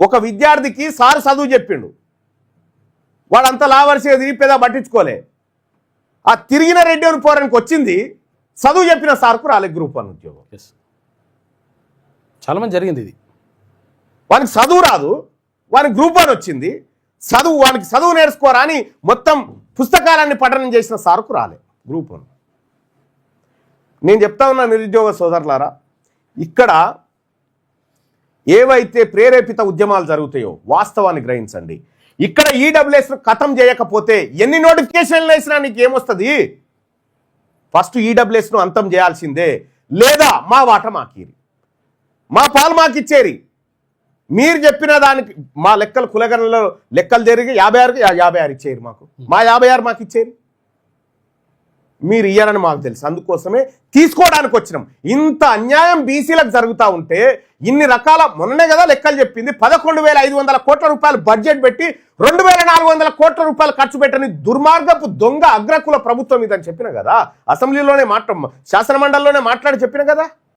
ఒక విద్యార్థికి సార్ చదువు చెప్పిండు, వాడంతా లావర్సిగా తిరిగి పెద్ద పట్టించుకోలే. ఆ తిరిగిన రెడ్డి అని పోరానికి వచ్చింది, చదువు చెప్పిన సార్కు రాలే గ్రూప్ 1 ఉద్యోగం. చాలా మంది జరిగింది ఇది. వానికి చదువు రాదు, వానికి గ్రూప్ 1 వచ్చింది. వానికి చదువు నేర్చుకోరా అని మొత్తం పుస్తకాలన్నీ పఠనం చేసిన సార్కు రాలే గ్రూప్ 1. నేను చెప్తా ఉన్నా నిరుద్యోగ సోదరులారా, ఇక్కడ ఏవైతే ప్రేరేపిత ఉద్యమాలు జరుగుతాయో వాస్తవాన్ని గ్రహించండి. ఇక్కడ ఈడబ్ల్యూఎస్ ఖతం చేయకపోతే ఎన్ని నోటిఫికేషన్లు వేసినా నీకు ఏమొస్తుంది? ఫస్ట్ ఈడబ్ల్యూఎస్ను అంతం చేయాల్సిందే, లేదా మా వాట మాకీరి, మా పాలు మాకిచ్చేరి. మీరు చెప్పిన దానికి మా లెక్కలు కులగణలో లెక్కలు జరిగి 56కి 56 ఇచ్చేరు మాకు, మా 56 మాకు ఇచ్చేరి. మీరు ఇయ్యారని మాకు తెలుసు, అందుకోసమే తీసుకోవడానికి వచ్చినాం. ఇంత అన్యాయం బీసీలకు జరుగుతూ ఉంటే ఇన్ని రకాల, మొన్ననే కదా లెక్కలు చెప్పింది, 11,500 కోట్ల రూపాయలు బడ్జెట్ పెట్టి 2,400 కోట్ల రూపాయలు ఖర్చు పెట్టని దుర్మార్గపు దొంగ అగ్రకుల ప్రభుత్వం ఇదని చెప్పిన కదా, అసెంబ్లీలోనే శాసన మండలిలోనే మాట్లాడి చెప్పిన కదా.